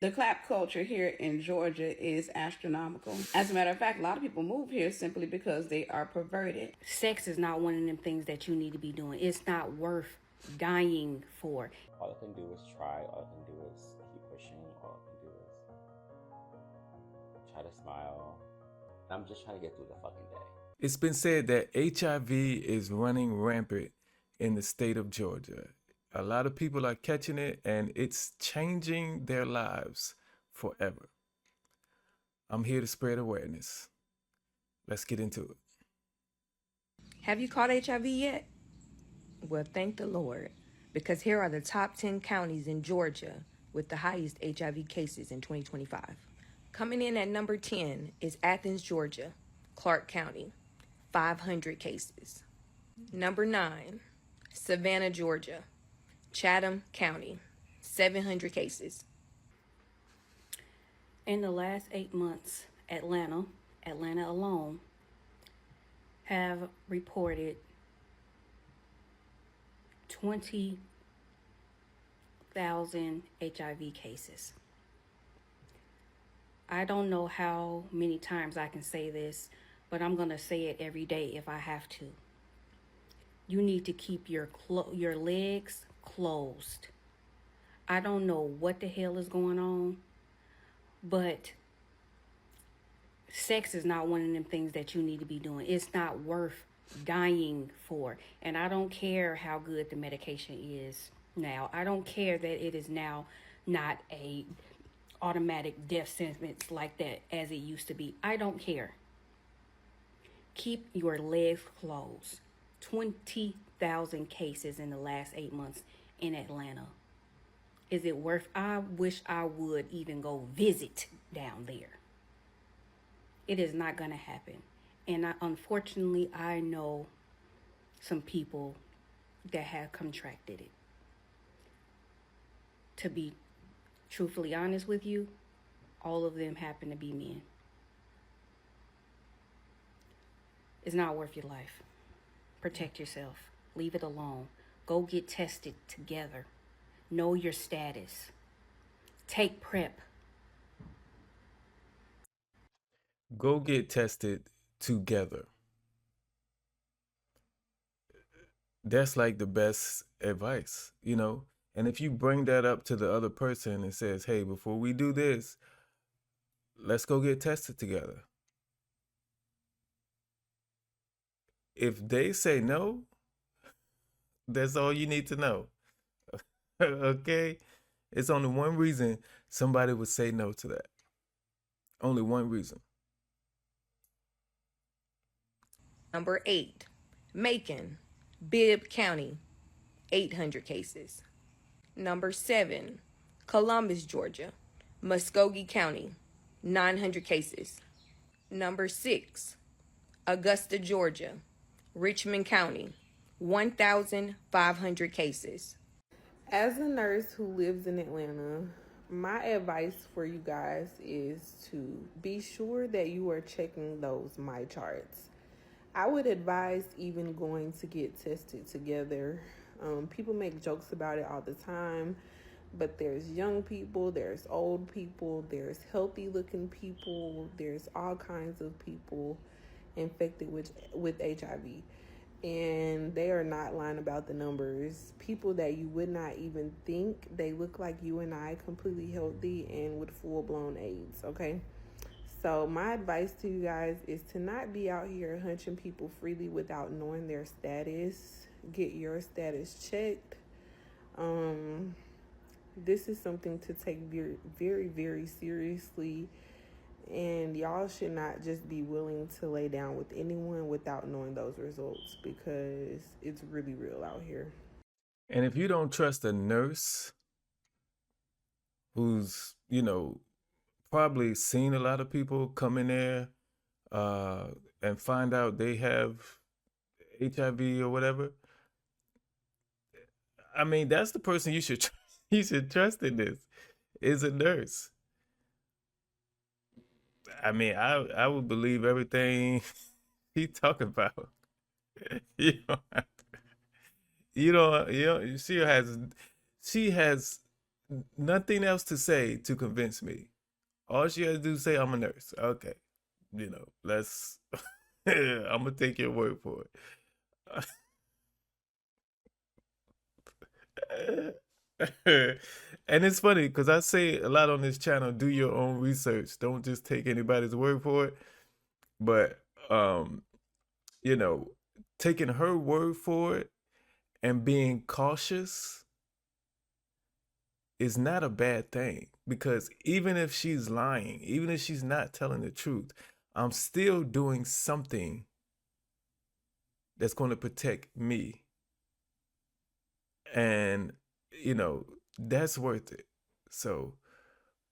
The clap culture here in Georgia is astronomical. As a matter of fact, a lot of people move here simply because they are perverted. Sex is not one of them things that you need to be doing. It's not worth dying for. All I can do is try. All I can do is keep pushing. All I can do is try to smile. I'm just trying to get through the fucking day. It's been said that HIV is running rampant in the state of Georgia. A lot of people are catching it and it's changing their lives forever. I'm here to spread awareness. Let's get into it. Have you caught HIV yet? Well, thank the Lord, because here are the top 10 counties in Georgia with the highest HIV cases in 2025. Coming in at number 10 is Athens, Georgia, Clark County, 500 cases. Number 9, Savannah, Georgia, Chatham County, 700 cases. In the last 8 months, Atlanta alone, have reported 20,000 HIV cases. I don't know how many times I can say this, but I'm going to say it every day if I have to. You need to keep your legs closed. I don't know what the hell is going on, but sex is not one of them things that you need to be doing. It's not worth dying for. And I don't care how good the medication is now. I don't care that it is now not a automatic death sentence like that as it used to be. I don't care. Keep your legs closed. 20,000 cases in the last 8 months in Atlanta. Is it worth? I wish I would even go visit down there. It is not going to happen. And unfortunately, I know some people that have contracted it. To be truthfully honest with you, all of them happen to be men. It's not worth your life. Protect yourself. Leave it alone. Go get tested together. Know your status. Take PrEP. Go get tested together. That's like the best advice, you know? And if you bring that up to the other person and says, hey, before we do this, let's go get tested together. If they say no, that's all you need to know. Okay? It's only one reason somebody would say no to that. Only one reason. Number 8, Macon, Bibb County, 800 cases. Number 7, Columbus, Georgia, Muskogee County, 900 cases. Number 6, Augusta, Georgia, Richmond County, 1,500 cases. As a nurse who lives in Atlanta, my advice for you guys is to be sure that you are checking those my charts. I would advise even going to get tested together. People make jokes about it all the time, but there's young people, there's old people, there's healthy looking people, there's all kinds of people infected with HIV. And they are not lying about the numbers. People that you would not even think, they look like you and I, completely healthy and with full-blown AIDS, okay? So my advice to you guys is to not be out here hunching people freely without knowing their status. Get your status checked. This is something to take very, very, very seriously. And y'all should not just be willing to lay down with anyone without knowing those results, because it's really real out here. And if you don't trust a nurse who's, probably seen a lot of people come in there and find out they have HIV or whatever, I mean, that's the person you should trust in this, is a nurse. I mean, I would believe everything he talk about. you know, she has nothing else to say to convince me. All she had to do is say, I'm a nurse. Okay. Let's, I'm going to take your word for it. And it's funny because I say a lot on this channel, do your own research. Don't just take anybody's word for it. But, you know, taking her word for it and being cautious is not a bad thing, because even if she's lying, even if she's not telling the truth, I'm still doing something that's going to protect me. And, that's worth it. So,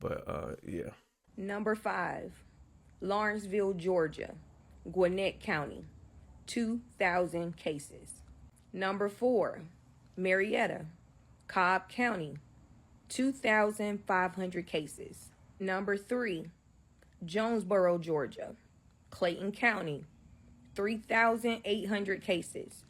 but yeah. Number 5, Lawrenceville, Georgia, Gwinnett County, 2,000 cases. Number 4, Marietta, Cobb County, 2,500 cases. Number 3, Jonesboro, Georgia, Clayton County, 3,800 cases.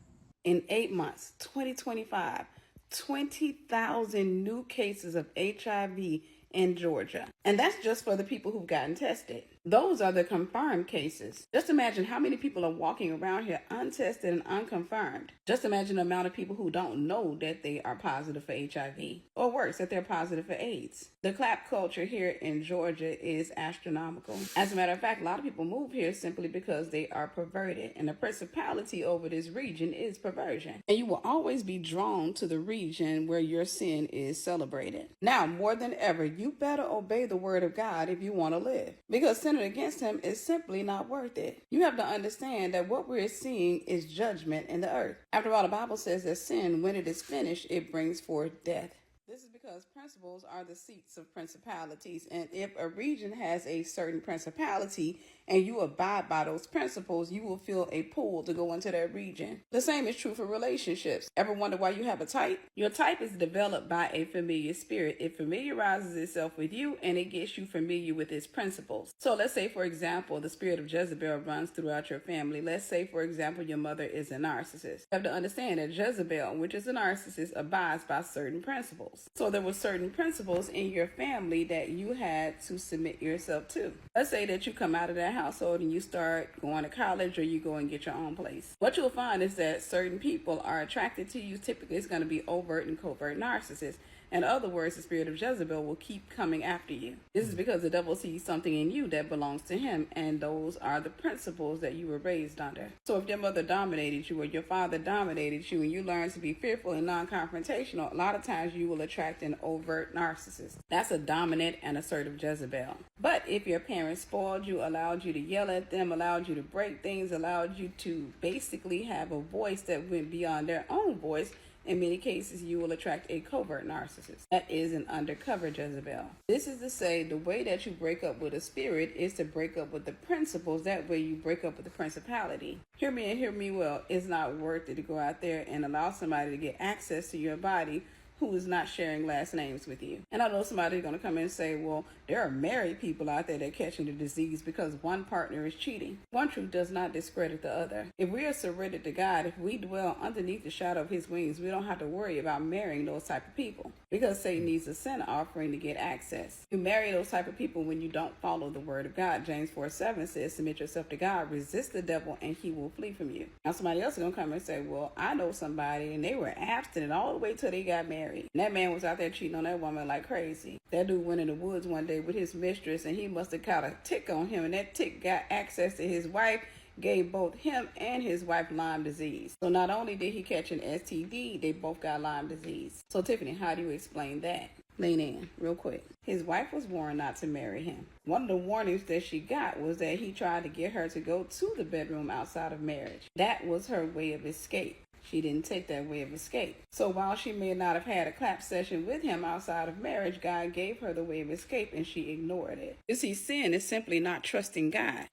In 8 months, 2025, 20,000 new cases of HIV in Georgia. And that's just for the people who've gotten tested. Those are the confirmed cases. Just imagine how many people are walking around here untested and unconfirmed. Just imagine the amount of people who don't know that they are positive for HIV, or worse, that they're positive for AIDS. The clap culture here in Georgia is astronomical. As a matter of fact, a lot of people move here simply because they are perverted, and the principality over this region is perversion. And you will always be drawn to the region where your sin is celebrated. Now, more than ever, you better obey the word of God if you want to live, because sinning against him is simply not worth it. You have to understand that what we're seeing is judgment in the earth. After all, the Bible says that sin, when it is finished, it brings forth death. This is because principles are the seats of principalities, and if a region has a certain principality and you abide by those principles, you will feel a pull to go into that region. The same is true for relationships. Ever wonder why you have a type? Your type is developed by a familiar spirit. It familiarizes itself with you, and it gets you familiar with its principles. So let's say, for example, the spirit of Jezebel runs throughout your family. Let's say, for example, your mother is a narcissist. You have to understand that Jezebel, which is a narcissist, abides by certain principles. So there were certain principles in your family that you had to submit yourself to. Let's say that you come out of that household and you start going to college, or you go and get your own place. What you'll find is that certain people are attracted to you. Typically, it's going to be overt and covert narcissists. In other words, the spirit of Jezebel will keep coming after you. This is because the devil sees something in you that belongs to him, and those are the principles that you were raised under. So if your mother dominated you or your father dominated you, and you learn to be fearful and non-confrontational, a lot of times you will attract an overt narcissist. That's a dominant and assertive Jezebel. But if your parents spoiled you, allowed you to yell at them, allowed you to break things, allowed you to basically have a voice that went beyond their own voice, in many cases, you will attract a covert narcissist. That is an undercover Jezebel. This is to say, the way that you break up with a spirit is to break up with the principles. That way you break up with the principality. Hear me and hear me well. It's not worth it to go out there and allow somebody to get access to your body who is not sharing last names with you. And I know somebody's going to come in and say, well, there are married people out there that are catching the disease because one partner is cheating. One truth does not discredit the other. If we are surrendered to God, if we dwell underneath the shadow of his wings, we don't have to worry about marrying those type of people, because Satan needs a sin offering to get access. You marry those type of people when you don't follow the word of God. James 4:7 says, submit yourself to God, resist the devil, and he will flee from you. Now somebody else is going to come and say, well, I know somebody and they were abstinent all the way till they got married. And that man was out there cheating on that woman like crazy. That dude went in the woods one day with his mistress, and he must have caught a tick on him, and that tick got access to his wife, gave both him and his wife Lyme disease. So not only did he catch an STD, they both got Lyme disease. So Tiffany, how do you explain that? Lean in real quick. His wife was warned not to marry him. One of the warnings that she got was that he tried to get her to go to the bedroom outside of marriage. That was her way of escape. She didn't take that way of escape. So while she may not have had a clap session with him outside of marriage, God gave her the way of escape, and she ignored it. You see, sin is simply not trusting God.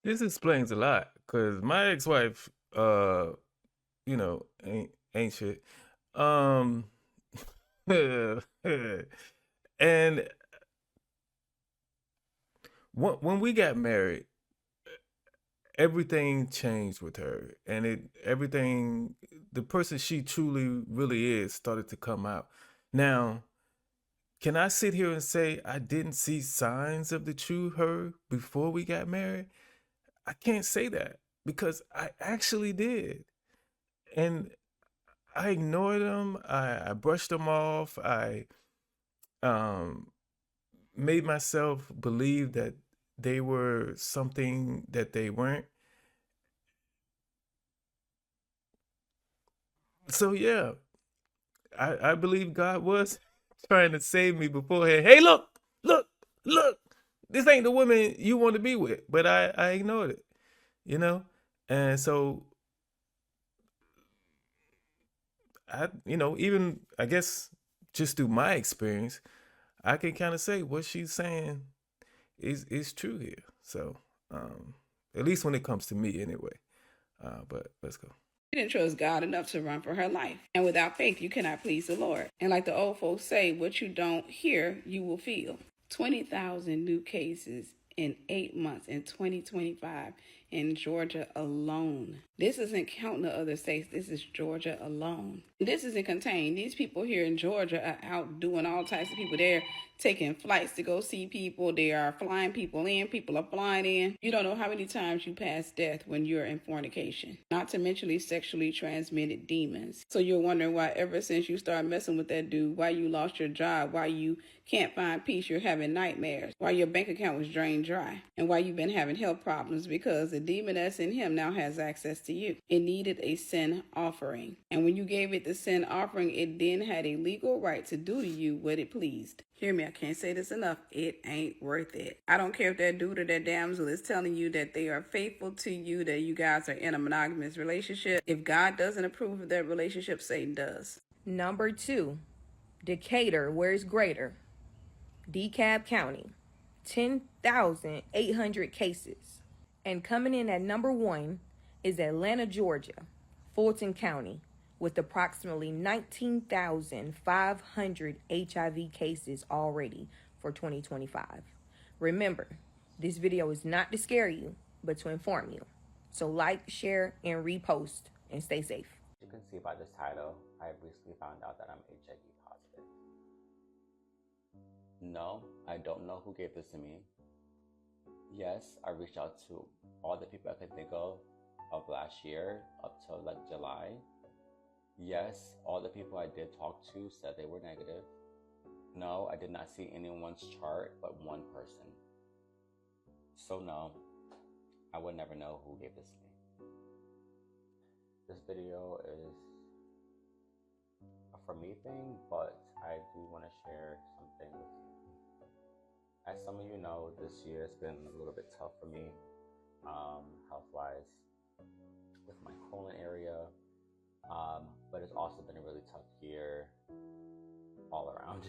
This explains a lot, because my ex-wife, ain't shit. And when we got married, everything changed with her, and the person she truly really is started to come out. Now, can I sit here and say I didn't see signs of the true her before we got married? I can't say that because I actually did. And I ignored them. I brushed them off. I um, made myself believe that they were something that they weren't. So yeah, I believe God was trying to save me beforehand. Hey, look, look. This ain't the woman you want to be with. But I ignored it, you know? And so even I guess just through my experience, I can kind of say what she's saying is true here. So at least when it comes to me anyway. But let's go. She didn't trust God enough to run for her life. And without faith, you cannot please the Lord. And like the old folks say, what you don't hear, you will feel. 20,000 new cases in 8 months in 2025 in Georgia alone. This isn't counting the other states. This is Georgia alone. This isn't contained. These people here in Georgia are out doing all types of people. They're taking flights to go see people. They are flying people in. People are flying in. You don't know how many times you pass death when you're in fornication. Not to mention these sexually transmitted demons. So you're wondering why ever since you started messing with that dude, why you lost your job, why you can't find peace, you're having nightmares, why your bank account was drained dry, and why you've been having health problems, because the demon that's in him now has access to you. It needed a sin offering. And when you gave it the sin offering, it then had a legal right to do to you what it pleased. Hear me, I can't say this enough. It ain't worth it. I don't care if that dude or that damsel is telling you that they are faithful to you, that you guys are in a monogamous relationship. If God doesn't approve of that relationship, Satan does. Number 2, Decatur, where's greater? DeKalb County, 10,800 cases. And coming in at number 1 is Atlanta, Georgia, Fulton County, with approximately 19,500 HIV cases already for 2025. Remember, this video is not to scare you, but to inform you. So like, share, and repost, and stay safe. You can see by this title, I recently found out that I'm HIV positive. No, I don't know who gave this to me. Yes, I reached out to all the people I could think of last year up till like July. Yes, all the people I did talk to said they were negative. No, I did not see anyone's chart but one person. So no, I would never know who gave this to me. This video is a for me thing, but I do want to share something with you. As some of you know, this year has been a little bit tough for me, health-wise, with my colon area, but it's also been a really tough year all around.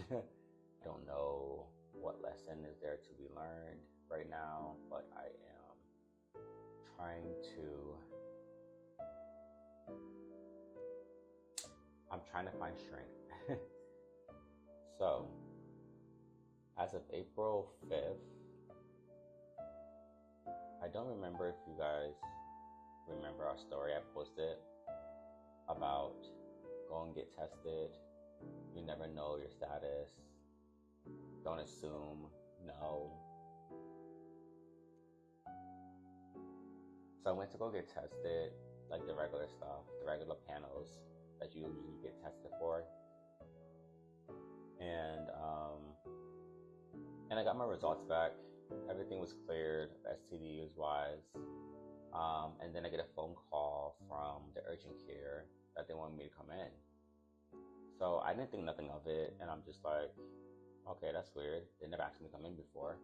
Don't know what lesson is there to be learned right now, but I am trying to find strength. So, as of April 5th, I don't remember if you guys remember our story I posted about go and get tested. You never know your status. Don't assume. No. So I went to go get tested, like the regular stuff, the regular panels that you usually get tested for. And I got my results back. Everything was cleared, STDs wise. And then I get a phone call from the urgent care that they wanted me to come in. So I didn't think nothing of it, and I'm just like, okay, that's weird. They never asked me to come in before.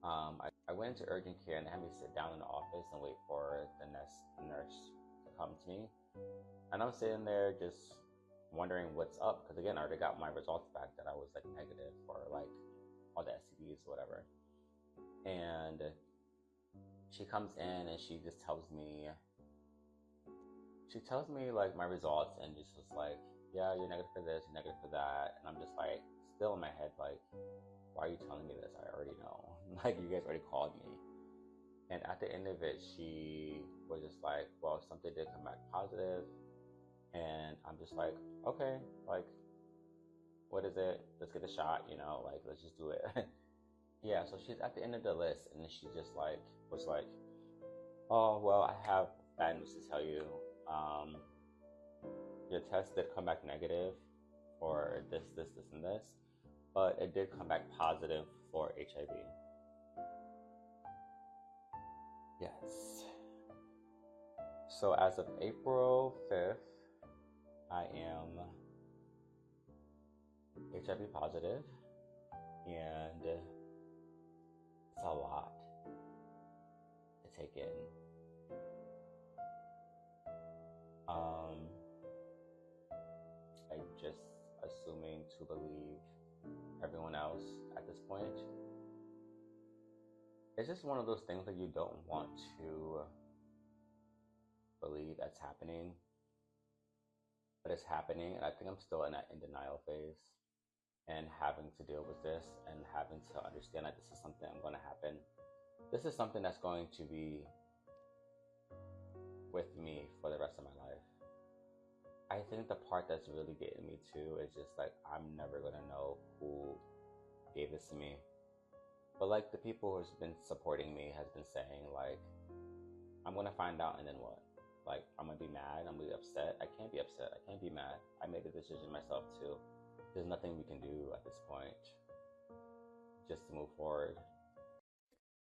I went into urgent care and they had me sit down in the office and wait for the nurse to come to me. And I'm sitting there just wondering what's up, because again, I already got my results back that I was like negative for like all the STDs, whatever. And she comes in and she just tells me like my results, and just was like, yeah, you're negative for this, you're negative for that. And I'm just like, still in my head, like, why are you telling me this? I already know. Like, you guys already called me. And at the end of it, she was just like, well, something did come back positive. And I'm just like, okay, like, what is it? Let's get a shot, like, let's just do it. Yeah, so she's at the end of the list, and she just like was like, oh, well, I have bad news to tell you. Your test did come back negative for this, and this, but it did come back positive for HIV. Yes. So as of April 5th, I am HIV positive, and it's a lot to take in. I'm just assuming to believe everyone else at this point. It's just one of those things that you don't want to believe that's happening, but it's happening, and I think I'm still in that in denial phase, and having to deal with this and having to understand that this is something I'm going to happen. This is something that's going to be with me for the rest of my life. I think the part that's really getting me too is just like, I'm never going to know who gave this to me. But like the people who's been supporting me has been saying, like, I'm going to find out, and then what? Like, I'm going to be mad, I'm going to be upset. I can't be upset, I can't be mad. I made the decision myself too. There's nothing we can do at this point just to move forward.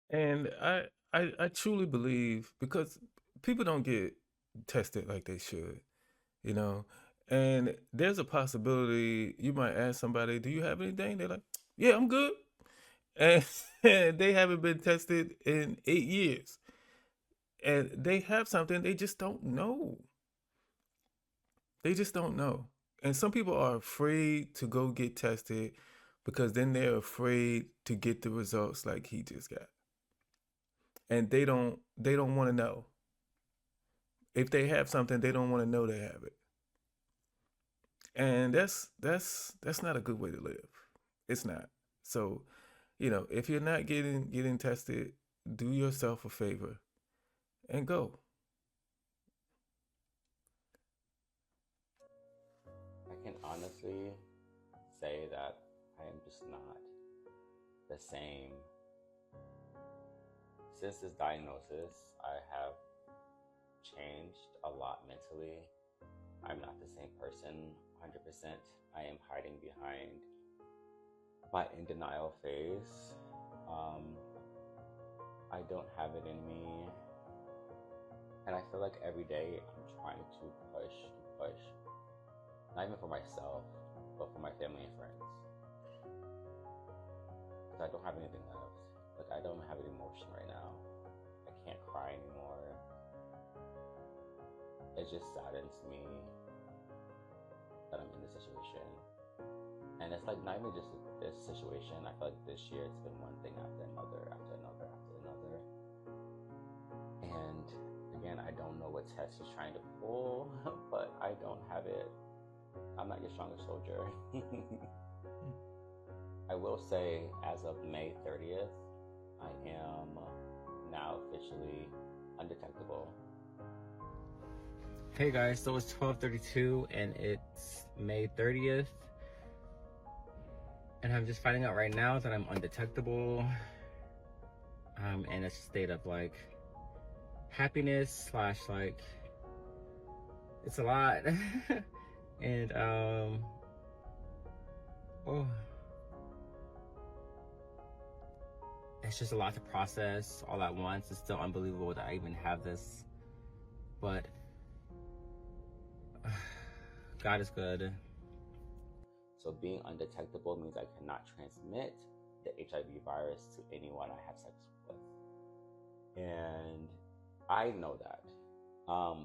And I truly believe, because people don't get tested like they should, you know. And there's a possibility you might ask somebody, "Do you have anything?" They're like, "Yeah, I'm good," and they haven't been tested in 8 years, and they have something they just don't know. They just don't know. And some people are afraid to go get tested because then they're afraid to get the results like he just got. And they don't want to know. If they have something, they don't want to know they have it. And that's not a good way to live. It's not. So, if you're not getting tested, do yourself a favor and go. I can honestly say that I am just not the same. Since this diagnosis, I have changed a lot mentally. I'm not the same person 100%. I am hiding behind my in denial phase. I don't have it in me. And I feel like every day I'm trying to push, not even for myself, but for my family and friends. Because I don't have anything left. Like, I don't have an emotion right now. I can't cry anymore. It just saddens me that I'm in this situation. And it's like not even just this situation. I feel like this year it's been one thing after another, after another, after another. And again, I don't know what test he's trying to pull, but I don't have it. I'm not your strongest soldier. I will say, as of May 30th, I am now officially undetectable. Hey guys, so it's 12:32 and it's May 30th. And I'm just finding out right now that I'm undetectable. And it's a state of like happiness / like, it's a lot. And it's just a lot to process all at once. It's still unbelievable that I even have this, but God is good. So being undetectable means I cannot transmit the HIV virus to anyone I have sex with. And I know that.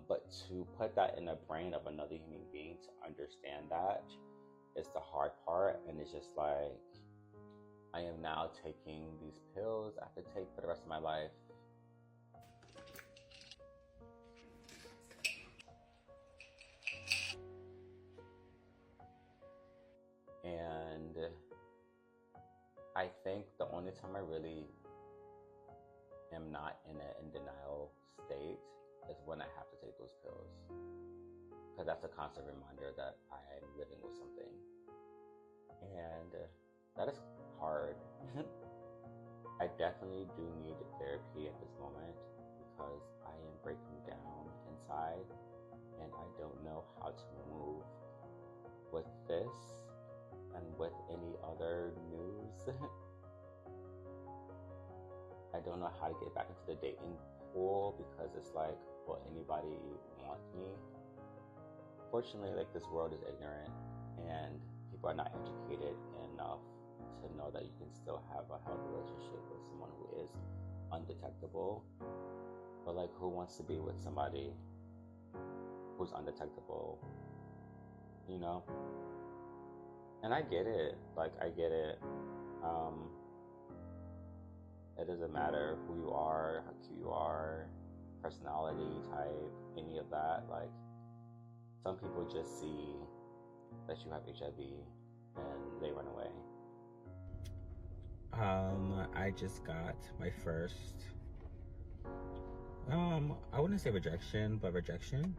But to put that in the brain of another human being to understand that is the hard part. And it's just like, I am now taking these pills I have to take for the rest of my life. And I think the only time I really am not in an in denial state is when I have to take those pills. Because that's a constant reminder that I am living with something. And that is hard. I definitely do need therapy at this moment because I am breaking down inside and I don't know how to move with this and with any other news. I don't know how to get back into the dating pool because it's like, will anybody want me? Fortunately, like, this world is ignorant and people are not educated enough to know that you can still have a healthy relationship with someone who is undetectable. But like, who wants to be with somebody who's undetectable, you know? And I get it, like, I get it. It doesn't matter who you are, how cute you are, personality type, any of that. Like, some people just see that you have HIV and they run away. I just got my first, I wouldn't say rejection, but rejection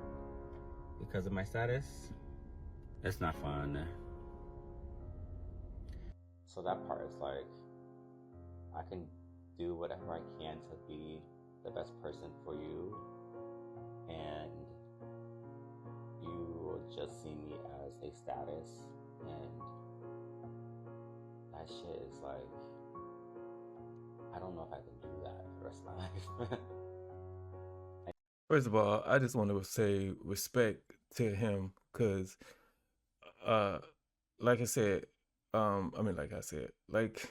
because of my status. It's not fun. So that part is like, I can do whatever I can to be the best person for you, and you will just see me as a status, and that shit is like, I don't know if I can do that for the rest of my life. First of all, I just want to say respect to him because, like I said, like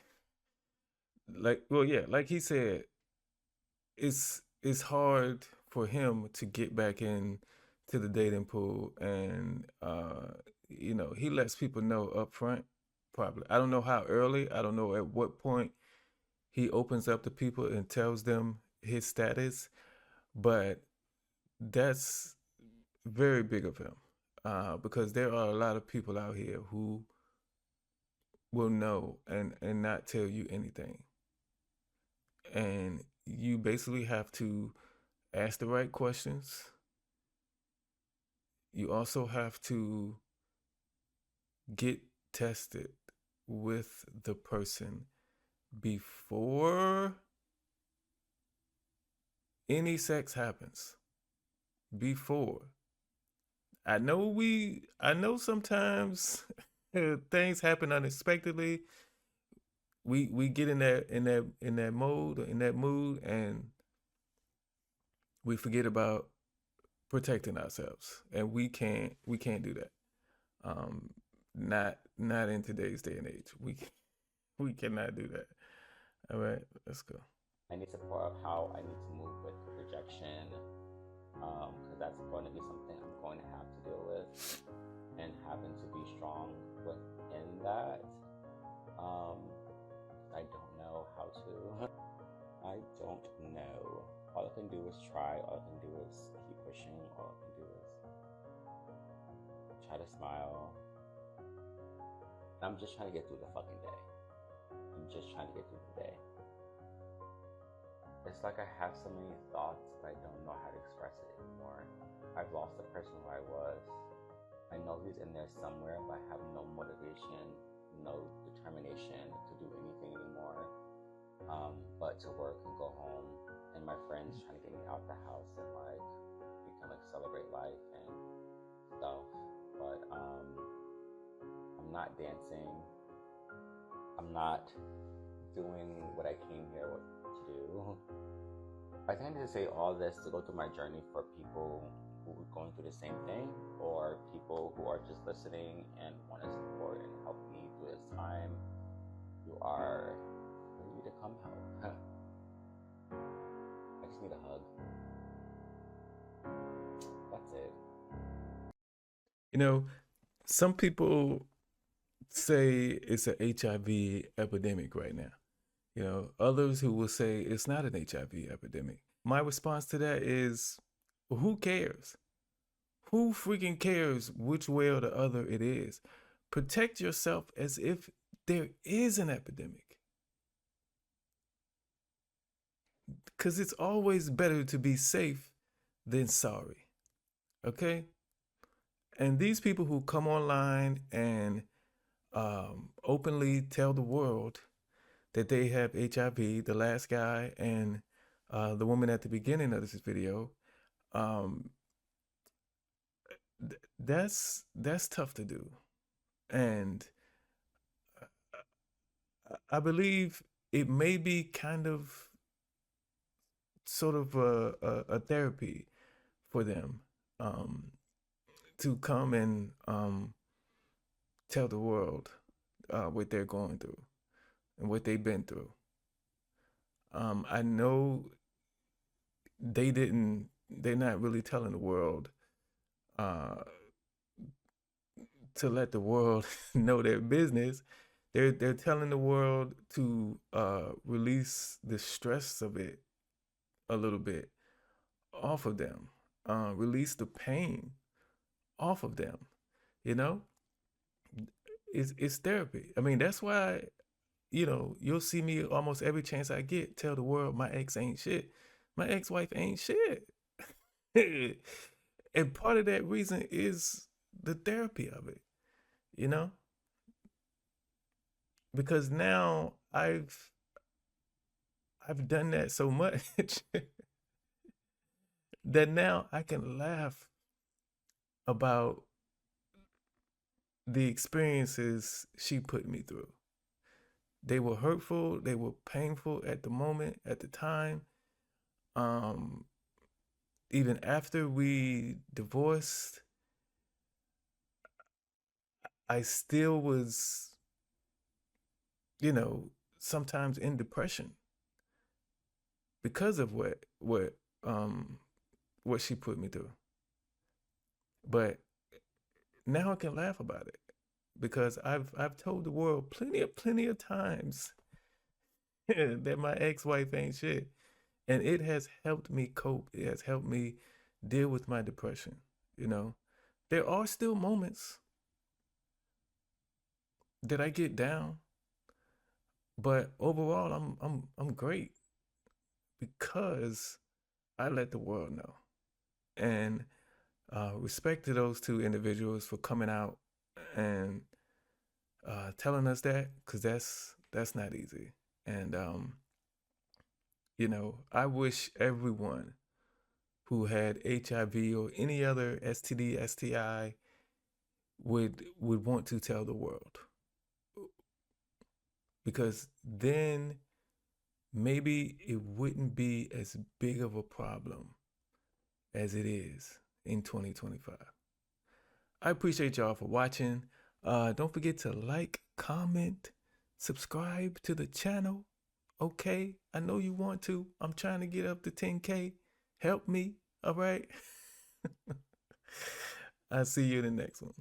he said, it's hard for him to get back in to the dating pool, and he lets people know up front. Probably, I don't know how early. I don't know at what point he opens up to people and tells them his status, but that's very big of him, because there are a lot of people out here who will know and not tell you anything. And you basically have to ask the right questions. You also have to get tested with the person before any sex happens. Before. I know sometimes things happen unexpectedly. We get in that mood, and we forget about protecting ourselves, and we can't do that. Not in today's day and age. We cannot do that. All right, let's go. I need support of how I need to move with rejection, because that's going to be something I'm going to have to deal with, and having to be strong within that. I don't know how to. I don't know. All I can do is try. All I can do is keep pushing. All I can do is try to smile. I'm just trying to get through the fucking day. I'm just trying to get through the day. It's like I have so many thoughts, but I don't know how to express it anymore. I've lost the person who I was. I know he's in there somewhere, but I have no motivation, no determination to do anything anymore, but to work and go home. And my friends trying to get me out the house and like we can like celebrate life and stuff. But I'm not dancing. I'm not doing what I came here to do. I think I need to say all this to go through my journey for people who are going through the same thing, or people who are just listening and want to support and help me through this time. You are free to come help. I just need a hug. That's it. Some people say it's an HIV epidemic right now. Others who will say it's not an HIV epidemic. My response to that is, who cares? Who freaking cares which way or the other it is? Protect yourself as if there is an epidemic. Because it's always better to be safe than sorry. Okay? And these people who come online and openly tell the world that they have HIV, the last guy and the woman at the beginning of this video, um, that's tough to do. And I believe it may be kind of sort of a therapy for them, to come and tell the world what they're going through and what they've been through. I know they're not really telling the world to let the world know their business. They're telling the world to release the stress of it a little bit off of them, release the pain off of them. You know, it's therapy. I mean, that's why, you'll see me almost every chance I get tell the world my ex ain't shit. My ex-wife ain't shit. And part of that reason is the therapy of it, you know? Because now I've done that so much that now I can laugh about the experiences she put me through. They were hurtful, they were painful at the moment, at the time. Even after we divorced, I still was, sometimes in depression because of what she put me through. But now I can laugh about it because I've told the world plenty of times that my ex-wife ain't shit. And it has helped me cope. It has helped me deal with my depression. There are still moments that I get down, but overall I'm great because I let the world know. And respect to those two individuals for coming out and telling us that, because that's not easy. And I wish everyone who had HIV or any other STD, STI would want to tell the world, because then maybe it wouldn't be as big of a problem as it is in 2025. I appreciate y'all for watching. Don't forget to like, comment, subscribe to the channel. Okay, I know you want to. I'm trying to get up to 10K. Help me, all right? I'll see you in the next one.